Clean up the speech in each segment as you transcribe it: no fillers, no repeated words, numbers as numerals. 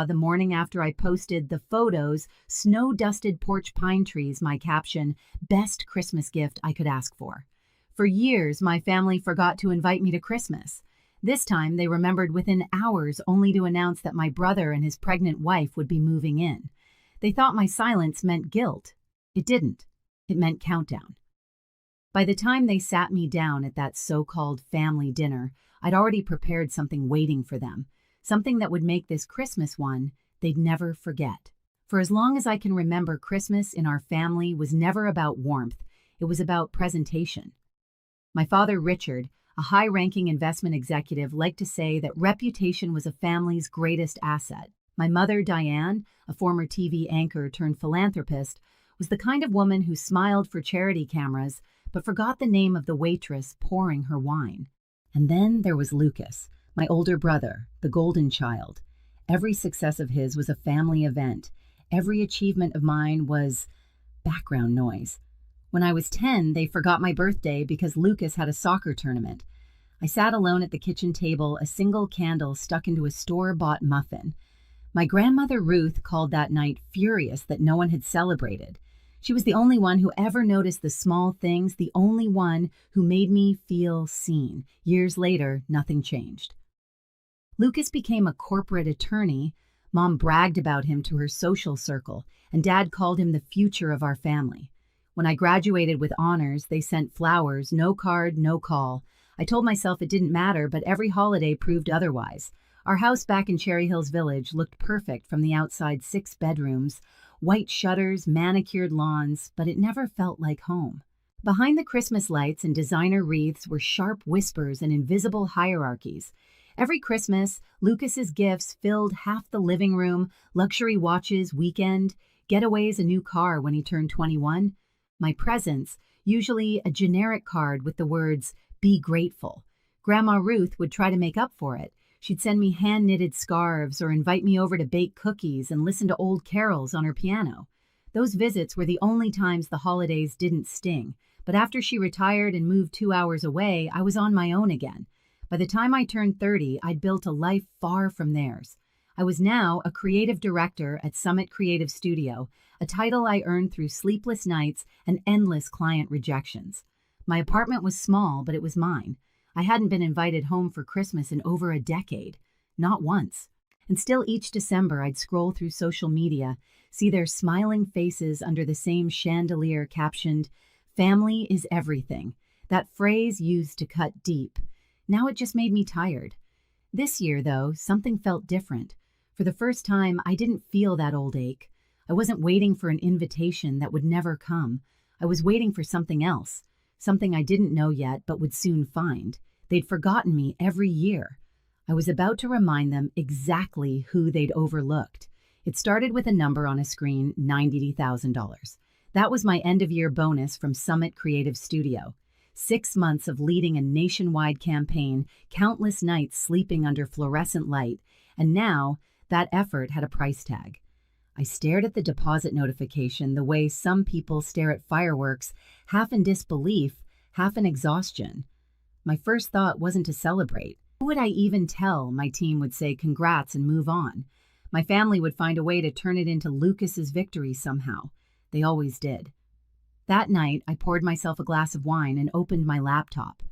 The morning after I posted the photos, snow-dusted porch pine trees, my caption, best Christmas gift I could ask for. For years, my family forgot to invite me to Christmas. This time, they remembered within hours only to announce that my brother and his pregnant wife would be moving in. They thought my silence meant guilt. It didn't. It meant countdown. By the time they sat me down at that so-called family dinner, I'd already prepared something waiting for them, something that would make this Christmas one they'd never forget. For as long as I can remember, Christmas in our family was never about warmth. It was about presentation. My father, Richard, a high-ranking investment executive, liked to say that reputation was a family's greatest asset. My mother, Diane, a former TV anchor turned philanthropist, was the kind of woman who smiled for charity cameras but forgot the name of the waitress pouring her wine. And then there was Lucas, my older brother, the golden child. Every success of his was a family event. Every achievement of mine was background noise. When I was 10, they forgot my birthday because Lucas had a soccer tournament. I sat alone at the kitchen table, a single candle stuck into a store-bought muffin. My grandmother Ruth called that night furious that no one had celebrated. She was the only one who ever noticed the small things, the only one who made me feel seen. Years later, nothing changed. Lucas became a corporate attorney. Mom bragged about him to her social circle, and Dad called him the future of our family. When I graduated with honors, they sent flowers, no card, no call. I told myself it didn't matter, but every holiday proved otherwise. Our house back in Cherry Hills Village looked perfect from the outside, 6 bedrooms, white shutters, manicured lawns, but it never felt like home. Behind the Christmas lights and designer wreaths were sharp whispers and invisible hierarchies. Every Christmas, Lucas's gifts filled half the living room, luxury watches, weekend, getaways, a new car when he turned 21. My presents, usually a generic card with the words, "Be grateful." Grandma Ruth would try to make up for it. She'd send me hand-knitted scarves or invite me over to bake cookies and listen to old carols on her piano. Those visits were the only times the holidays didn't sting, but after she retired and moved 2 hours away, I was on my own again. By the time I turned 30, I'd built a life far from theirs. I was now a creative director at Summit Creative Studio, a title I earned through sleepless nights and endless client rejections. My apartment was small, but it was mine. I hadn't been invited home for Christmas in over a decade, not once. And still each December I'd scroll through social media, see their smiling faces under the same chandelier captioned, "Family is everything," that phrase used to cut deep. Now it just made me tired. This year, though, something felt different. For the first time, I didn't feel that old ache. I wasn't waiting for an invitation that would never come. I was waiting for something else. Something I didn't know yet but would soon find. They'd forgotten me every year. I was about to remind them exactly who they'd overlooked. It started with a number on a screen, $90,000. That was my end-of-year bonus from Summit Creative Studio. 6 months of leading a nationwide campaign, countless nights sleeping under fluorescent light, and now that effort had a price tag. I stared at the deposit notification the way some people stare at fireworks, half in disbelief, half in exhaustion. My first thought wasn't to celebrate. Who would I even tell? My team would say congrats and move on. My family would find a way to turn it into Lucas's victory somehow. They always did. That night, I poured myself a glass of wine and opened my laptop.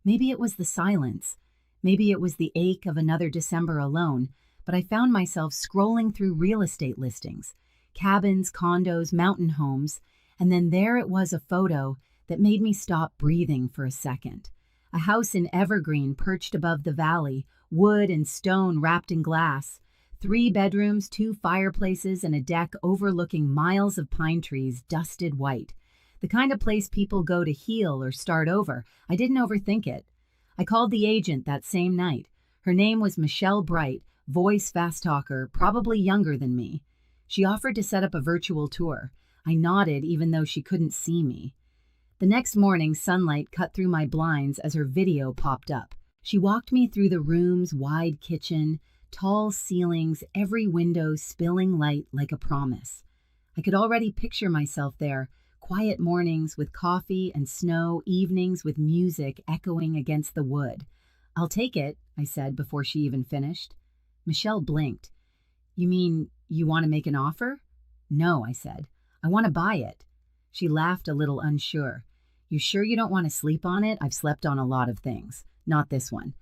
Maybe it was the silence. Maybe it was the ache of another December alone, but I found myself scrolling through real estate listings, cabins, condos, mountain homes, and then there it was, a photo that made me stop breathing for a second. A house in Evergreen perched above the valley, wood and stone wrapped in glass, 3 bedrooms, 2 fireplaces, and a deck overlooking miles of pine trees, dusted white. The kind of place people go to heal or start over. I didn't overthink it. I called the agent that same night. Her name was Michelle Bright, voice fast talker, probably younger than me. She offered to set up a virtual tour. I nodded even though she couldn't see me. The next morning, sunlight cut through my blinds as her video popped up. She walked me through the room's wide kitchen, tall ceilings, every window spilling light like a promise. I could already picture myself there, quiet mornings with coffee and snow, evenings with music echoing against the wood. "I'll take it," I said before she even finished. Michelle blinked. You mean you want to make an offer? No, I said. I want to buy it. She laughed a little unsure. You sure you don't want to sleep on it? I've slept on a lot of things. Not this one.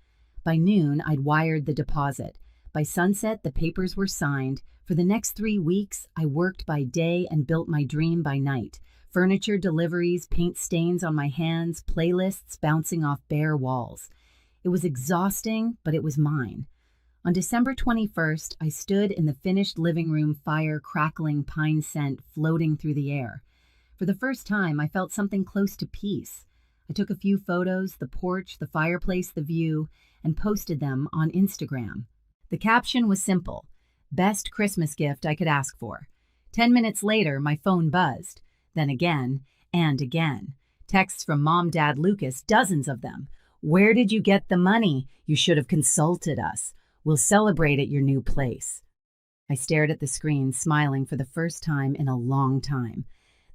By noon, I'd wired the deposit. By sunset, the papers were signed. For the next 3 weeks, I worked by day and built my dream by night. Furniture deliveries, paint stains on my hands, playlists bouncing off bare walls. It was exhausting, but it was mine. On December 21st, I stood in the finished living room, fire crackling, pine scent floating through the air. For the first time, I felt something close to peace. I took a few photos, the porch, the fireplace, the view, and posted them on Instagram. The caption was simple: best Christmas gift I could ask for. 10 minutes later, my phone buzzed. Then again, and again. Texts from Mom, Dad, Lucas, dozens of them. Where did you get the money? You should have consulted us. We'll celebrate at your new place. I stared at the screen, smiling for the first time in a long time.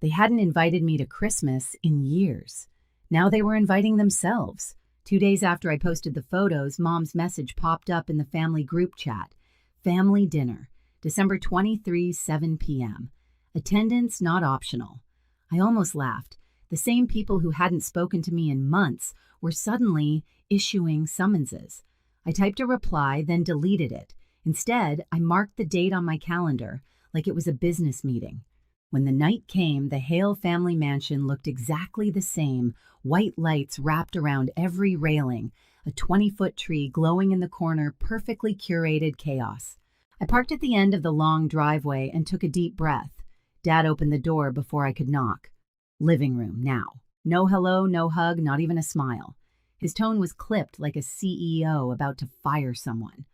They hadn't invited me to Christmas in years. Now they were inviting themselves. 2 days after I posted the photos, Mom's message popped up in the family group chat. Family dinner, December 23, 7 p.m. Attendance not optional. I almost laughed. The same people who hadn't spoken to me in months were suddenly issuing summonses. I typed a reply, then deleted it. Instead, I marked the date on my calendar like it was a business meeting. When the night came, the Hale family mansion looked exactly the same, white lights wrapped around every railing, a 20-foot tree glowing in the corner, perfectly curated chaos. I parked at the end of the long driveway and took a deep breath. Dad opened the door before I could knock. Living room now. No hello, no hug, not even a smile. His tone was clipped like a CEO about to fire someone.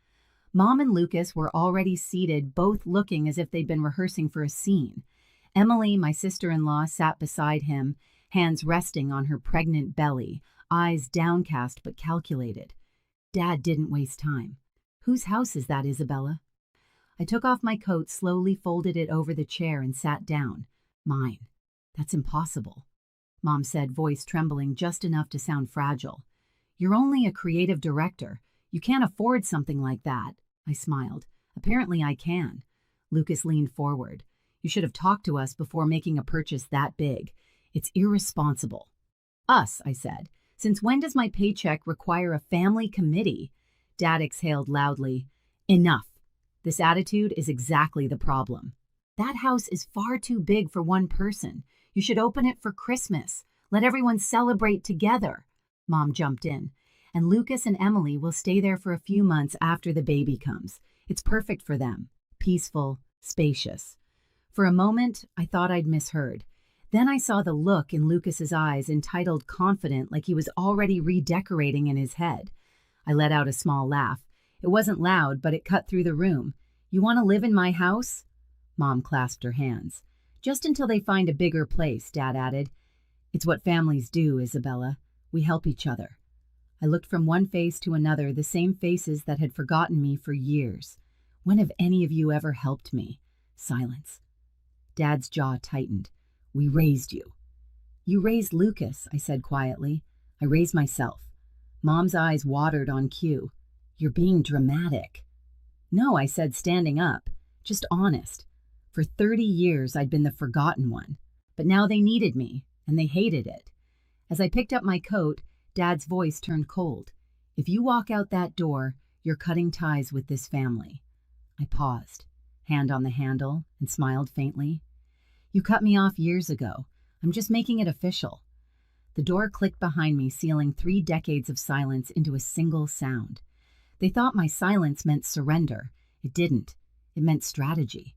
Mom and Lucas were already seated, both looking as if they'd been rehearsing for a scene. Emily, my sister-in-law, sat beside him, hands resting on her pregnant belly, eyes downcast but calculated. Dad didn't waste time. Whose house is that, Isabella? I took off my coat, slowly folded it over the chair, and sat down. Mine. That's impossible, Mom said, voice trembling just enough to sound fragile. You're only a creative director. You can't afford something like that. I smiled. Apparently I can. Lucas leaned forward. You should have talked to us before making a purchase that big. It's irresponsible. Us, I said. Since when does my paycheck require a family committee? Dad exhaled loudly. Enough. This attitude is exactly the problem. That house is far too big for one person. You should open it for Christmas. Let everyone celebrate together. Mom jumped in. And Lucas and Emily will stay there for a few months after the baby comes. It's perfect for them. Peaceful, spacious. For a moment, I thought I'd misheard. Then I saw the look in Lucas's eyes, entitled confident, like he was already redecorating in his head. I let out a small laugh. It wasn't loud, but it cut through the room. You want to live in my house? Mom clasped her hands. Just until they find a bigger place, Dad added. It's what families do, Isabella. We help each other. I looked from one face to another, the same faces that had forgotten me for years. When have any of you ever helped me? Silence. Dad's jaw tightened. We raised you. You raised Lucas, I said quietly. I raised myself. Mom's eyes watered on cue. You're being dramatic. No, I said, standing up. Just honest. For 30 years, I'd been the forgotten one. But now they needed me, and they hated it. As I picked up my coat, Dad's voice turned cold. If you walk out that door, you're cutting ties with this family. I paused, hand on the handle, and smiled faintly. You cut me off years ago. I'm just making it official. The door clicked behind me, sealing 3 decades of silence into a single sound. They thought my silence meant surrender. It didn't. It meant strategy.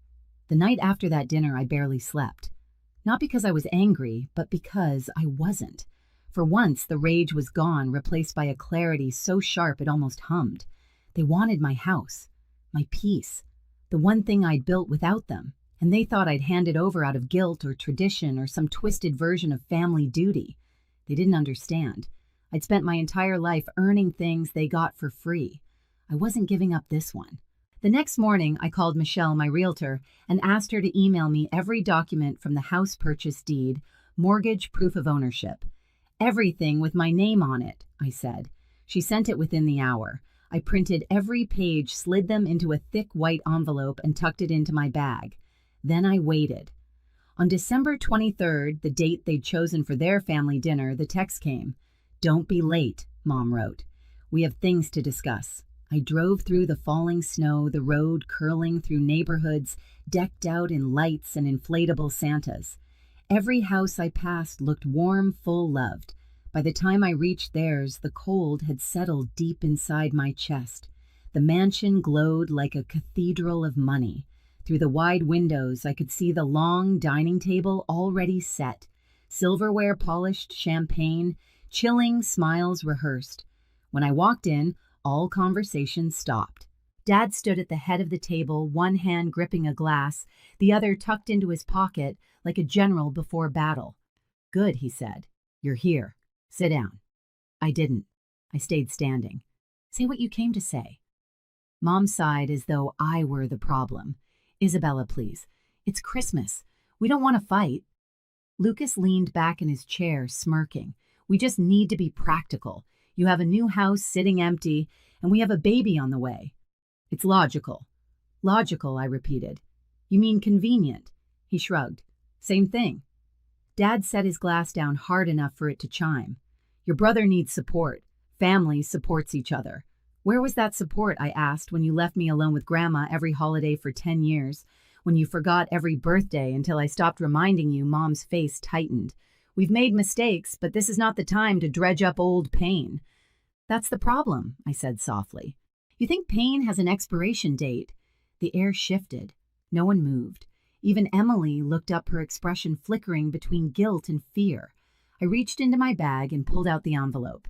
The night after that dinner, I barely slept. Not because I was angry, but because I wasn't. For once, the rage was gone, replaced by a clarity so sharp it almost hummed. They wanted my house, my peace, the one thing I'd built without them, and they thought I'd hand it over out of guilt or tradition or some twisted version of family duty. They didn't understand. I'd spent my entire life earning things they got for free. I wasn't giving up this one. The next morning, I called Michelle, my realtor, and asked her to email me every document from the house purchase deed, mortgage, proof of ownership. Everything with my name on it, I said. She sent it within the hour. I printed every page, slid them into a thick white envelope, and tucked it into my bag. Then I waited. On December 23rd, the date they'd chosen for their family dinner, the text came. "Don't be late," Mom wrote. "We have things to discuss." I drove through the falling snow, the road curling through neighborhoods decked out in lights and inflatable Santas. Every house I passed looked warm, full-loved. By the time I reached theirs, the cold had settled deep inside my chest. The mansion glowed like a cathedral of money. Through the wide windows, I could see the long dining table already set, silverware polished, champagne, chilling smiles rehearsed. When I walked in, all conversation stopped. Dad stood at the head of the table, one hand gripping a glass, the other tucked into his pocket like a general before battle. "Good," he said. "You're here. Sit down." I didn't. I stayed standing. "Say what you came to say." Mom sighed as though I were the problem. "Isabella, please. It's Christmas. We don't want to fight." Lucas leaned back in his chair, smirking. "We just need to be practical. You have a new house sitting empty, and we have a baby on the way." "It's logical." "Logical," I repeated. "You mean convenient?" He shrugged. "Same thing." Dad set his glass down hard enough for it to chime. "Your brother needs support. Family supports each other." "Where was that support," I asked, "when you left me alone with Grandma every holiday for 10 years? When you forgot every birthday until I stopped reminding you?" Mom's face tightened. "We've made mistakes, but this is not the time to dredge up old pain." "That's the problem," I said softly. "You think pain has an expiration date?" The air shifted. No one moved. Even Emily looked up, her expression flickering between guilt and fear. I reached into my bag and pulled out the envelope.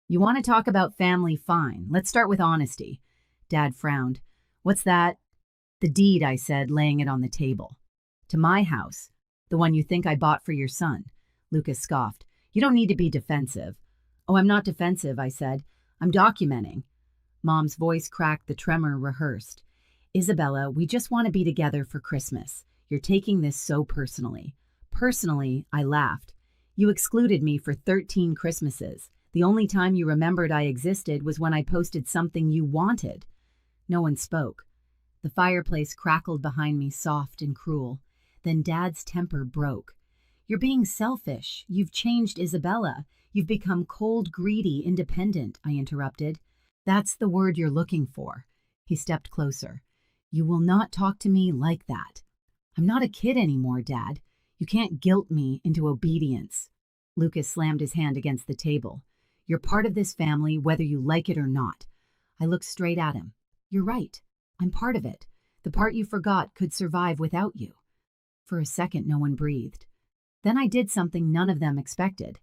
"You want to talk about family? Fine. Let's start with honesty." Dad frowned. "What's that?" "The deed," I said, laying it on the table. "To my house. The one you think I bought for your son." Lucas scoffed. "You don't need to be defensive." "Oh, I'm not defensive," I said. "I'm documenting." Mom's voice cracked, the tremor rehearsed. "Isabella, we just want to be together for Christmas. You're taking this so personally." "Personally?" I laughed. "You excluded me for 13 Christmases. The only time you remembered I existed was when I posted something you wanted." No one spoke. The fireplace crackled behind me, soft and cruel. Then Dad's temper broke. "You're being selfish. You've changed, Isabella. You've become cold, greedy, independent," I interrupted. "That's the word you're looking for." He stepped closer. "You will not talk to me like that." "I'm not a kid anymore, Dad. You can't guilt me into obedience." Lucas slammed his hand against the table. "You're part of this family, whether you like it or not." I looked straight at him. "You're right. I'm part of it. The part you forgot could survive without you." For a second, no one breathed. Then I did something none of them expected.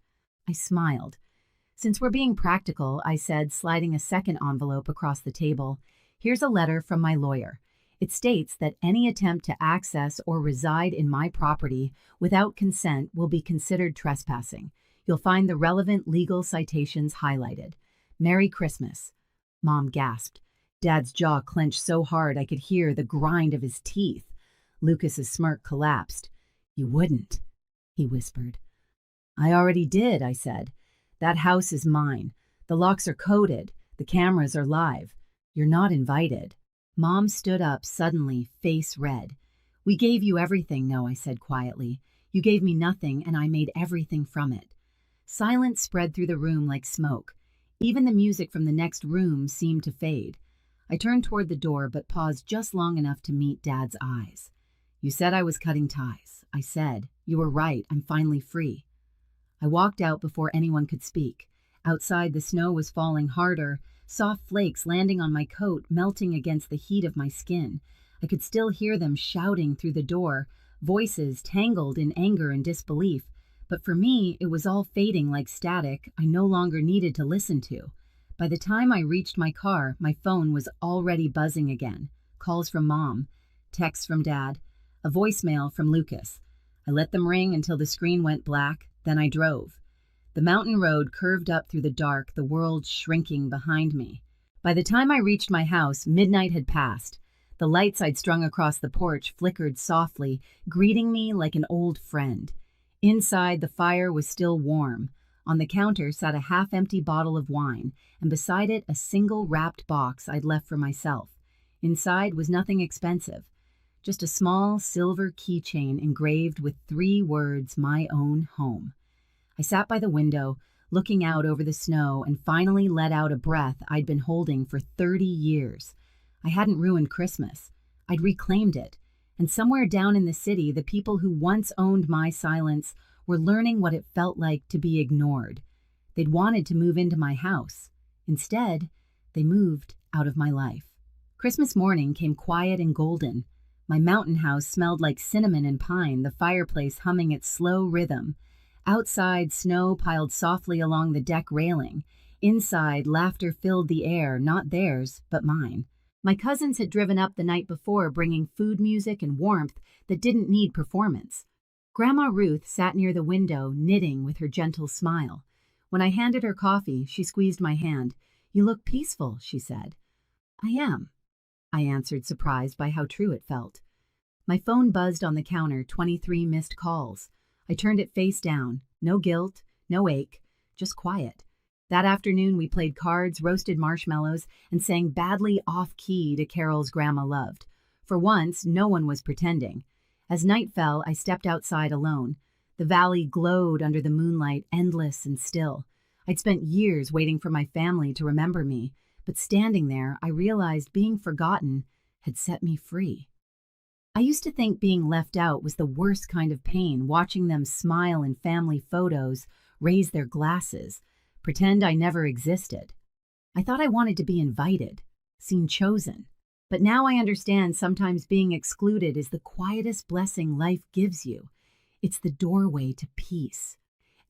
I smiled. "Since we're being practical," I said, sliding a second envelope across the table, "here's a letter from my lawyer. It states that any attempt to access or reside in my property without consent will be considered trespassing. You'll find the relevant legal citations highlighted. Merry Christmas." Mom gasped. Dad's jaw clenched so hard I could hear the grind of his teeth. Lucas's smirk collapsed. "You wouldn't," he whispered. "I already did," I said. "That house is mine. The locks are coded. The cameras are live. You're not invited." Mom stood up suddenly, face red. "We gave you everything, no," I said quietly. "You gave me nothing, and I made everything from it." Silence spread through the room like smoke. Even the music from the next room seemed to fade. I turned toward the door, but paused just long enough to meet Dad's eyes. "You said I was cutting ties." I said. "You were right. I'm finally free." I walked out before anyone could speak. Outside, the snow was falling harder, soft flakes landing on my coat, melting against the heat of my skin. I could still hear them shouting through the door, voices tangled in anger and disbelief. But for me, it was all fading like static I no longer needed to listen to. By the time I reached my car, my phone was already buzzing again. Calls from Mom, texts from Dad, a voicemail from Lucas. I let them ring until the screen went black, then I drove. The mountain road curved up through the dark, the world shrinking behind me. By the time I reached my house, midnight had passed. The lights I'd strung across the porch flickered softly, greeting me like an old friend. Inside, the fire was still warm. On the counter sat a half-empty bottle of wine, and beside it a single wrapped box I'd left for myself. Inside was nothing expensive, just a small silver keychain engraved with 3 words, "My own home." I sat by the window, looking out over the snow, and finally let out a breath I'd been holding for 30 years. I hadn't ruined Christmas. I'd reclaimed it. And somewhere down in the city, the people who once owned my silence were learning what it felt like to be ignored. They'd wanted to move into my house. Instead, they moved out of my life. Christmas morning came quiet and golden. My mountain house smelled like cinnamon and pine, the fireplace humming its slow rhythm. Outside, snow piled softly along the deck railing. Inside, laughter filled the air, not theirs, but mine. My cousins had driven up the night before, bringing food, music, and warmth that didn't need performance. Grandma Ruth sat near the window, knitting with her gentle smile. When I handed her coffee, she squeezed my hand. "You look peaceful," she said. "I am," I answered, surprised by how true it felt. My phone buzzed on the counter, 23 missed calls. I turned it face down. No guilt, no ache, just quiet. That afternoon we played cards, roasted marshmallows, and sang badly off-key to carols Grandma loved. For once, no one was pretending. As night fell, I stepped outside alone. The valley glowed under the moonlight, endless and still. I'd spent years waiting for my family to remember me, but standing there, I realized being forgotten had set me free. I used to think being left out was the worst kind of pain, watching them smile in family photos, raise their glasses, pretend I never existed. I thought I wanted to be invited, seen chosen. But now I understand sometimes being excluded is the quietest blessing life gives you. It's the doorway to peace.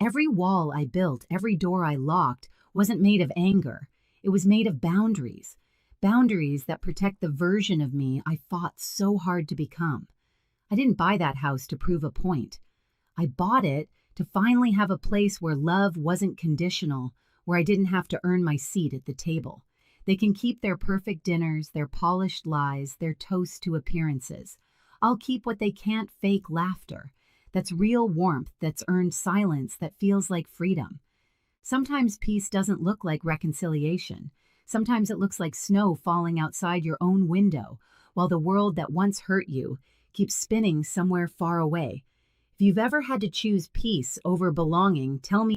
Every wall I built, every door I locked, wasn't made of anger. It was made of boundaries. Boundaries that protect the version of me I fought so hard to become. I didn't buy that house to prove a point. I bought it to finally have a place where love wasn't conditional, where I didn't have to earn my seat at the table. They can keep their perfect dinners, their polished lies, their toast to appearances. I'll keep what they can't fake laughter. That's real warmth, that's earned silence, that feels like freedom. Sometimes peace doesn't look like reconciliation. Sometimes it looks like snow falling outside your own window, while the world that once hurt you keeps spinning somewhere far away. If you've ever had to choose peace over belonging, tell me